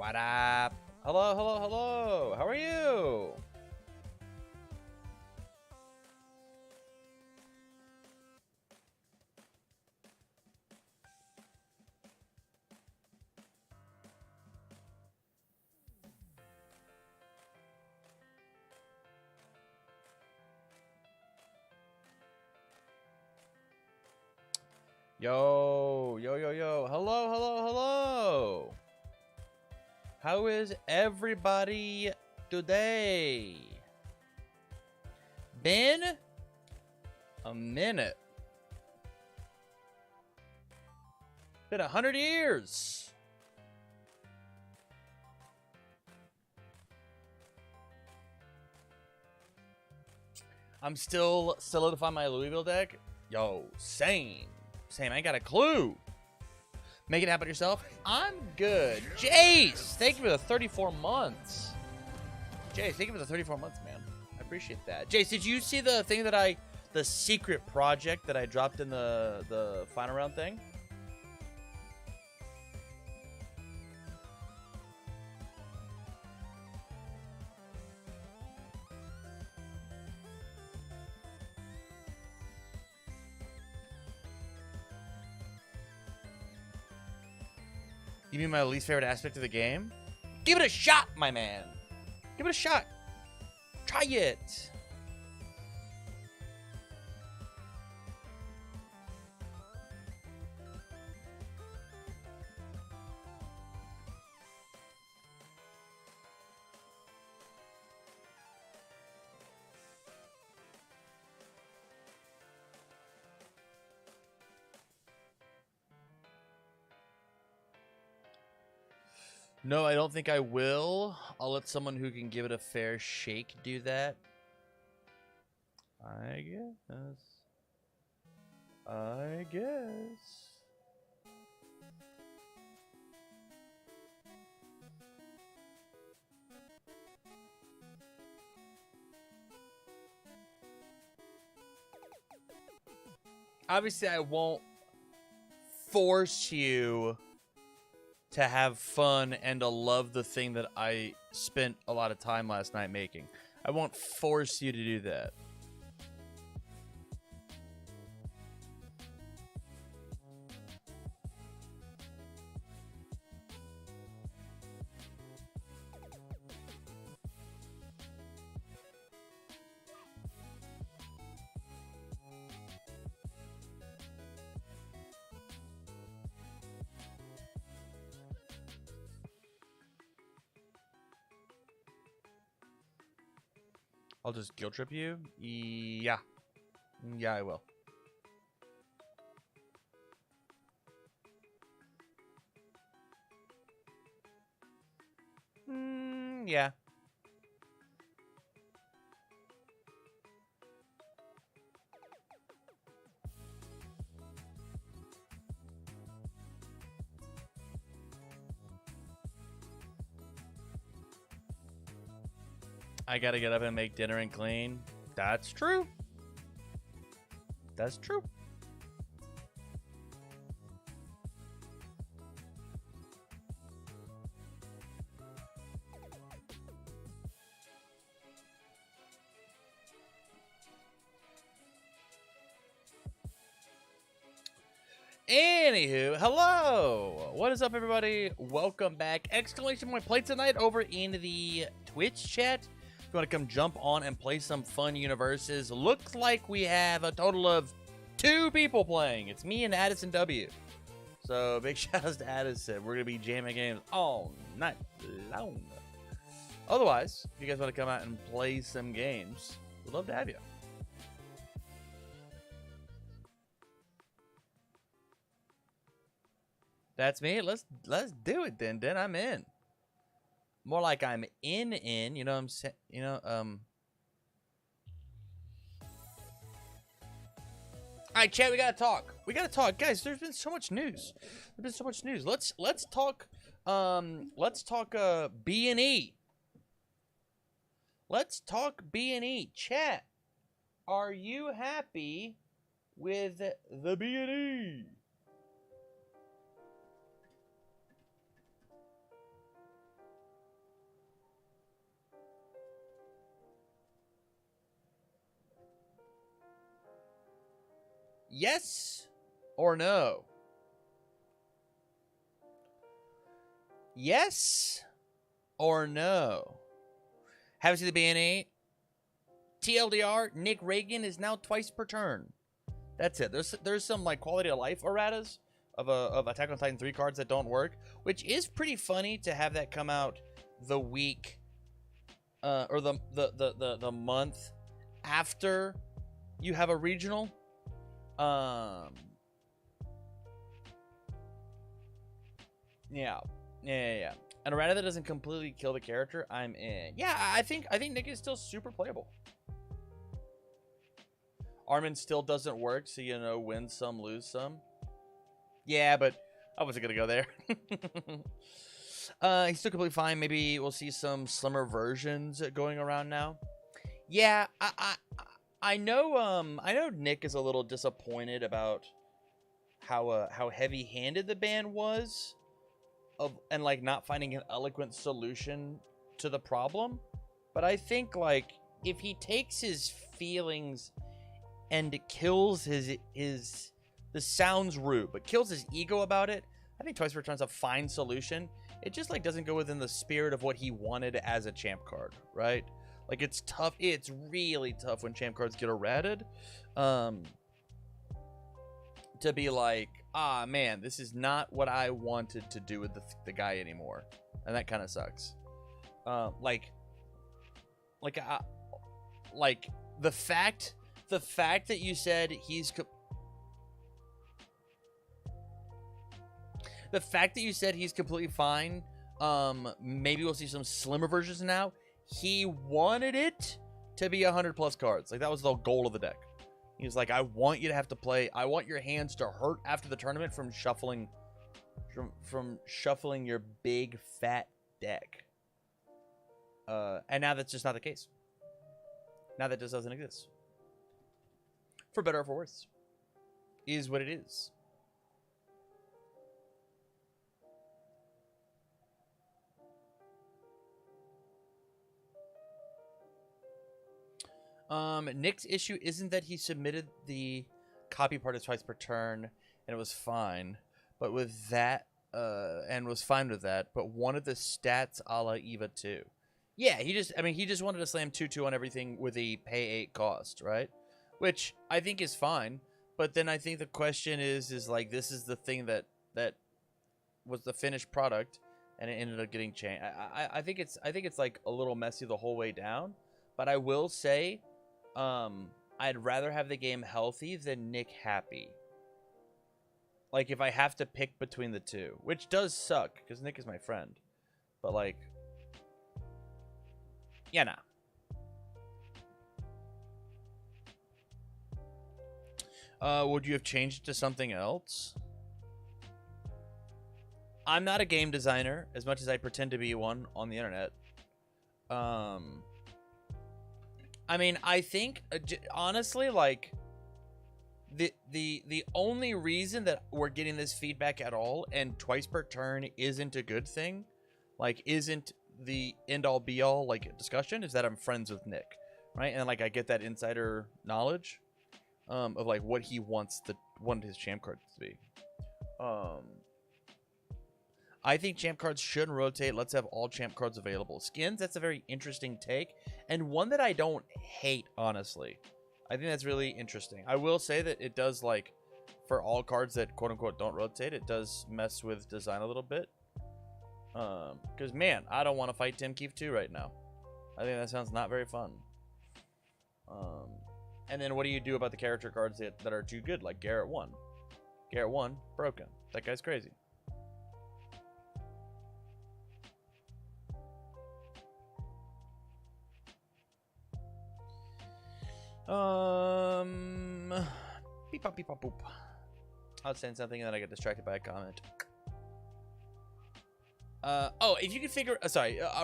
What up? Hello, hello, hello. How are you? Yo, yo, yo, yo. Hello, hello, hello. How is everybody today? Been a minute. Been 100 years. I'm still solidifying my Louisville deck. Yo, same. Same, I ain't got a clue. Make it happen yourself. I'm good. Jace, thank you for the 34 months. Jace, thank you for the 34 months, man. I appreciate that. Jace, did you see the thing that the secret project that I dropped in the final round thing? You mean my least favorite aspect of the game? Give it a shot, my man. Give it a shot. Try it. No, I don't think I will. I'll let someone who can give it a fair shake do that. I guess. I guess. Obviously, I won't force you to have fun and to love the thing that I spent a lot of time last night making. I won't force you to do that. I'll just guilt trip you? Yeah. Yeah, I will. Yeah. I gotta get up and make dinner and clean. That's true. That's true. Anywho, hello. What is up, everybody? Welcome back. Exclamation point play tonight over in the Twitch chat. If you want to come jump on and play some fun universes, looks like we have a total of 2 people playing. It's me and Addison W. So big shout outs to Addison. We're gonna be jamming games all night long. Otherwise, if you guys want to come out and play some games, we'd love to have you. That's me. Let's do it then. Then I'm in. More like I'm in. You know what I'm saying? You know, All right, chat. We gotta talk. We gotta talk, guys. There's been so much news. There's been so much news. Let's talk. Let's talk. B&E. Let's talk B&E. Chat. Are you happy with the B&E? Yes or no? Yes or no? Haven't seen the BNA. TLDR, Nick Reagan is now twice per turn. That's it. There's some like quality of life erratas of Attack on Titan 3 cards that don't work, which is pretty funny to have that come out the week or the month after you have a regional. Yeah. And errata that doesn't completely kill the character, I'm in. Yeah, I think Nick is still super playable. Armin still doesn't work, so you know, win some, lose some. Yeah, but I wasn't gonna go there. He's still completely fine. Maybe we'll see some slimmer versions going around now. Yeah, I know. I know Nick is a little disappointed about how heavy-handed the ban was, and like not finding an eloquent solution to the problem. But I think like if he takes his feelings and kills this sounds rude, but kills his ego about it, I think Twice per Turn's a fine solution. It just like doesn't go within the spirit of what he wanted as a champ card, right? Like it's tough. It's really tough when champ cards get errated. To be like, ah, man, this is not what I wanted to do with the guy anymore, and that kind of sucks. Like the fact that you said he's completely fine. Maybe we'll see some slimmer versions now. He wanted it to be 100+ cards. Like that was the goal of the deck. He was like, I want you to have to play. I want your hands to hurt after the tournament from shuffling your big fat deck. And now that's just not the case. Now that just doesn't exist. For better or for worse, is what it is. Nick's issue isn't that he submitted the copy part of Twice per Turn and it was fine, but with that, and was fine with that, but wanted the stats a la EVA 2. Yeah, he just wanted to slam 2/2 on everything with a pay 8 cost, right? Which I think is fine, but then I think the question is like, this is the thing that was the finished product, and it ended up getting changed. I think it's like a little messy the whole way down, but I will say, I'd rather have the game healthy than Nick happy. Like, if I have to pick between the two, which does suck, because Nick is my friend. But, like, yeah, nah. Would you have changed it to something else? I'm not a game designer, as much as I pretend to be one on the internet. I mean, I think, honestly, like, the only reason that we're getting this feedback at all, and Twice per Turn isn't a good thing, like, isn't the end-all be-all, like, discussion, is that I'm friends with Nick, right? And, like, I get that insider knowledge of, like, what he wanted his champ cards to be. I think champ cards shouldn't rotate. Let's have all champ cards available. Skins, that's a very interesting take, and one that I don't hate, honestly. I think that's really interesting. I will say that it does, like, for all cards that quote-unquote don't rotate, it does mess with design a little bit. Because, man, I don't want to fight Tim Keefe 2 right now. I think that sounds not very fun. And then what do you do about the character cards that are too good, like Garrett 1? Garrett 1, broken. That guy's crazy. Beep pop beep pop boop. I was saying something and then I got distracted by a comment. Oh, if you could figure,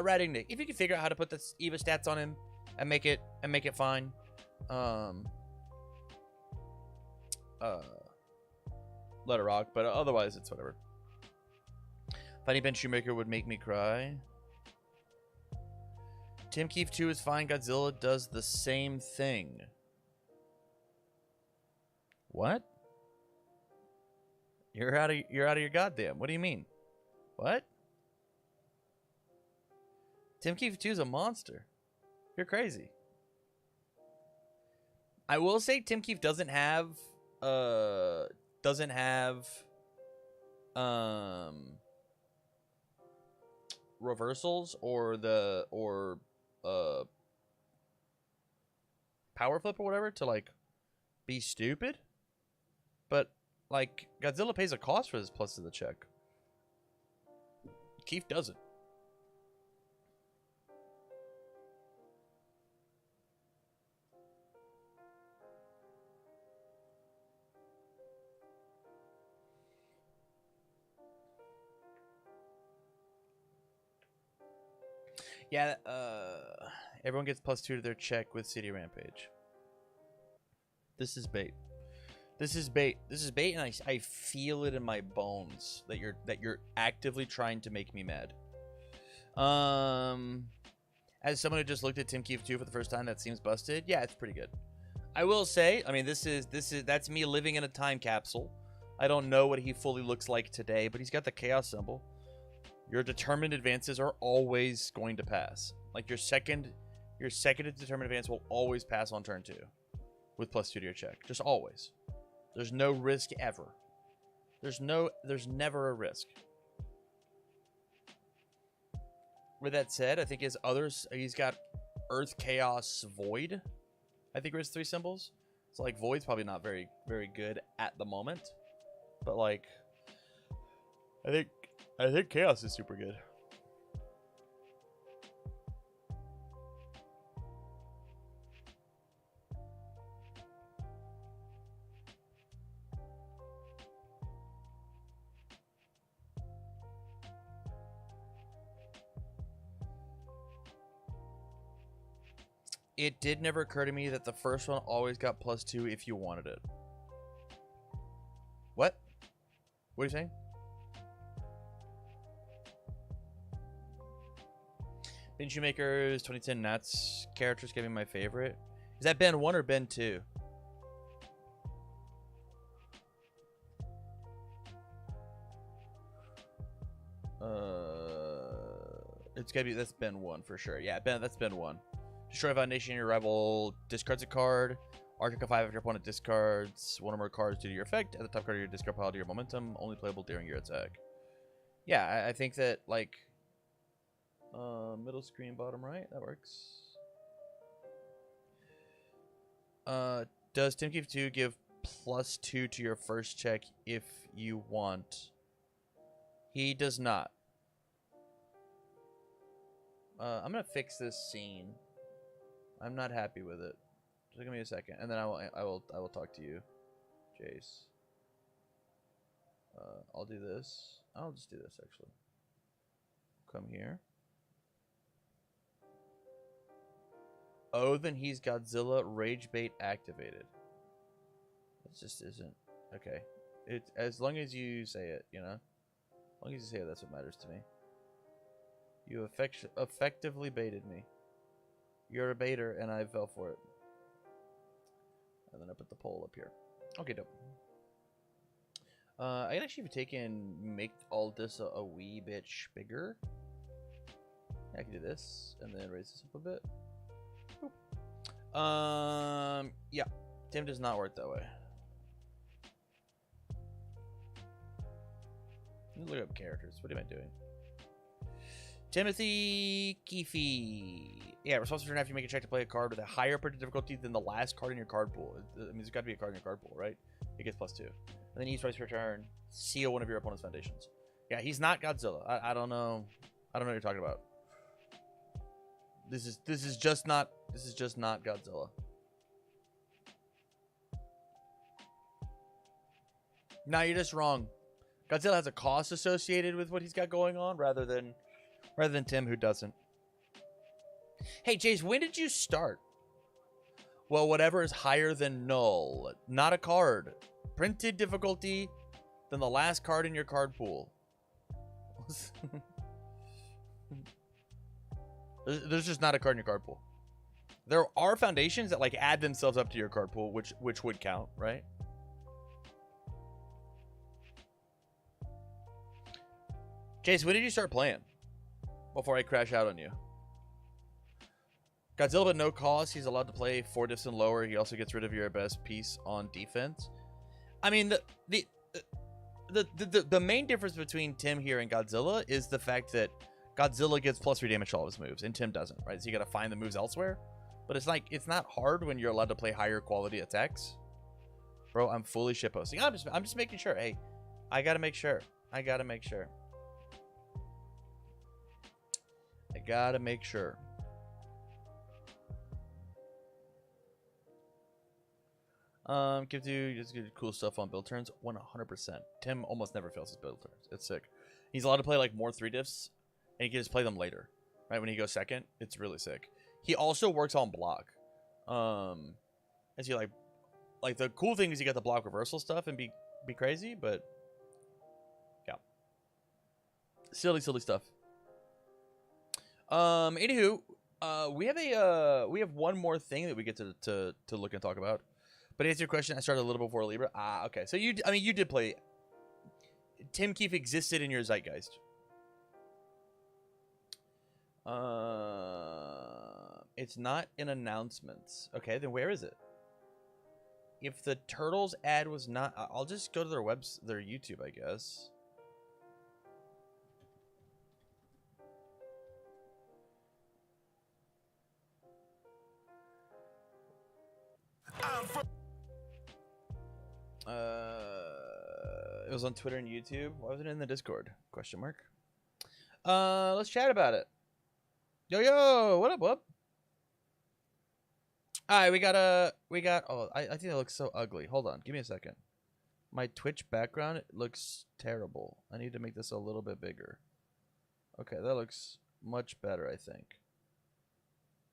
ratting Nick, if you could figure out how to put the EVA stats on him and make it fine. Let it rock, but otherwise it's whatever. Funny Ben Shoemaker would make me cry. Tim Keefe 2 is fine. Godzilla does the same thing. What? You're out of your goddamn. What do you mean? What? Tim Keefe 2 is a monster. You're crazy. I will say Tim Keefe doesn't have reversals or power flip or whatever to like be stupid. But like Godzilla pays a cost for this plus to the check. Keefe doesn't. Yeah, everyone gets +2 to their check with City Rampage. This is bait. This is bait. This is bait, and I feel it in my bones that you're actively trying to make me mad. As someone who just looked at Tim Keefe 2 for the first time, that seems busted. Yeah, it's pretty good. I will say, I mean, that's me living in a time capsule. I don't know what he fully looks like today, but he's got the chaos symbol. Your determined advances are always going to pass. Like your second determined advance will always pass on turn 2 with +2 to your check. Just always. There's no risk ever. There's never a risk. With that said, I think he's got Earth, Chaos, Void. I think are his 3 symbols. So like Void's probably not very, very good at the moment. But like I think Chaos is super good. It did never occur to me that the first one always got +2 if you wanted it. What? What are you saying? Ben Shoemaker's 2010 Nats characters giving my favorite. Is that Ben 1 or Ben 2? It's gotta be, that's Ben 1 for sure. Yeah, that's Ben 1. Destroy Foundation, your rival discards a card. Arctic of 5 if your opponent discards one or more cards due to your effect. At the top card of your discard pile to your momentum. Only playable during your attack. Yeah, I think that, like, middle screen, bottom right, that works. Does Tim Keefe 2 give +2 to your first check if you want? He does not. I'm gonna fix this scene. I'm not happy with it. Just give me a second, and then I will talk to you, Jace. I'll do this. I'll just do this actually. Come here. Oh, then he's Godzilla Rage Bait activated. It just isn't okay. It as long as you say it, you know. As long as you say it, that's what matters to me. You effectively baited me. You're a baiter, and I fell for it. And then I put the poll up here. Okay, dope. I can actually make all this a wee bit bigger. I can do this, and then raise this up a bit. Boop. Yeah. Tim does not work that way. Look up characters. What am I doing? Timothy Keefe. Yeah, responsible for after you make a check to play a card with a higher predicted difficulty than the last card in your card pool. I mean, there's got to be a card in your card pool, right? It gets +2. And then each twice per turn, seal one of your opponent's foundations. Yeah, he's not Godzilla. I don't know. I don't know what you're talking about. This is just not Godzilla. No, you're just wrong. Godzilla has a cost associated with what he's got going on rather than Tim, who doesn't. Hey, Jace, when did you start? Well, whatever is higher than null. Not a card. Printed difficulty than the last card in your card pool. There's just not a card in your card pool. There are foundations that like add themselves up to your card pool, which would count, right? Chase, when did you start playing? Before I crash out on you. Godzilla, but no cost. He's allowed to play 4 diffs and lower. He also gets rid of your best piece on defense. I mean, the main difference between Tim here and Godzilla is the fact that Godzilla gets +3 damage to all of his moves, and Tim doesn't, right? So you got to find the moves elsewhere. But it's like, it's not hard when you're allowed to play higher quality attacks. Bro, I'm fully shitposting. I'm just making sure. Hey, I gotta make sure. I gotta make sure. Give you just good cool stuff on build turns. 100%. Tim almost never fails his build turns. It's sick. He's allowed to play like more 3 diffs, and he can just play them later, right? When he goes second, it's really sick. He also works on block. As you like the cool thing is you got the block reversal stuff and be crazy, but yeah, silly stuff. Anywho, we have one more thing that we get to look and talk about. But to answer your question, I started a little before Libra. Ah, okay. So you did play. Tim Keefe existed in your zeitgeist. It's not in announcements. Okay, then where is it? If the Turtles ad was not, I'll just go to their their YouTube, I guess. It was on Twitter and YouTube. Why wasn't it in the Discord? Question mark. Let's chat about it. Yo, what up, what? All right, we got, oh, I think that looks so ugly. Hold on, give me a second. My Twitch background looks terrible. I need to make this a little bit bigger. Okay, that looks much better, I think.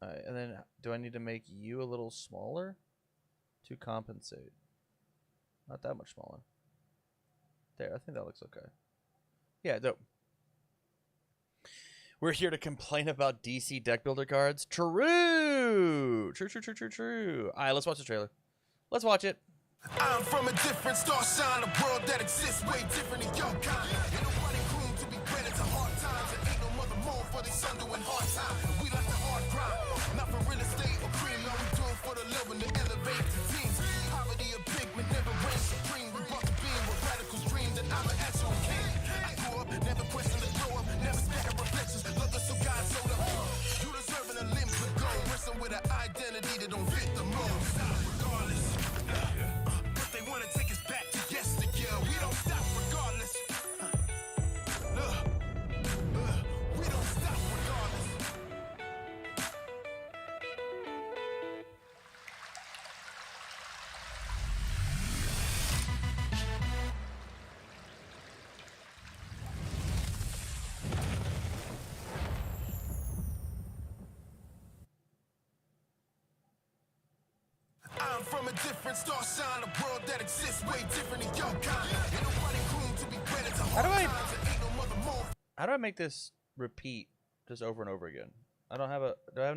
All right, and then do I need to make you a little smaller to compensate? Not that much smaller. There, I think that looks okay. Yeah, dope. We're here to complain about DC deck builder cards. True. True. All right, let's watch the trailer. Let's watch it. I'm from a different star sign, a world that exists way different than your kind. Ain't nobody groomed to be credit to hard times, and ain't no mother more for they son doing hard time. We like the hard grind, not for real estate or cream. All we doing for the love and to elevate the teams. Poverty of pigment never reigns supreme. We brought the beam with radicals dream that I'm an actual king. I grew up, never question the grow up, never scatter reflections. Love us so God sold up. You deserving a limb to go, wrestling with an identity that don't fit the mold. Regardless. They want to take us back to yesteryear. We don't stop regardless. We don't stop regardless. I'm from a different star sign, a world that exists way different than your kind. Ain't nobody groomed to be credit to hard times, and ain't no mother more. How do I make this repeat just over and over again? I don't have a. Do I have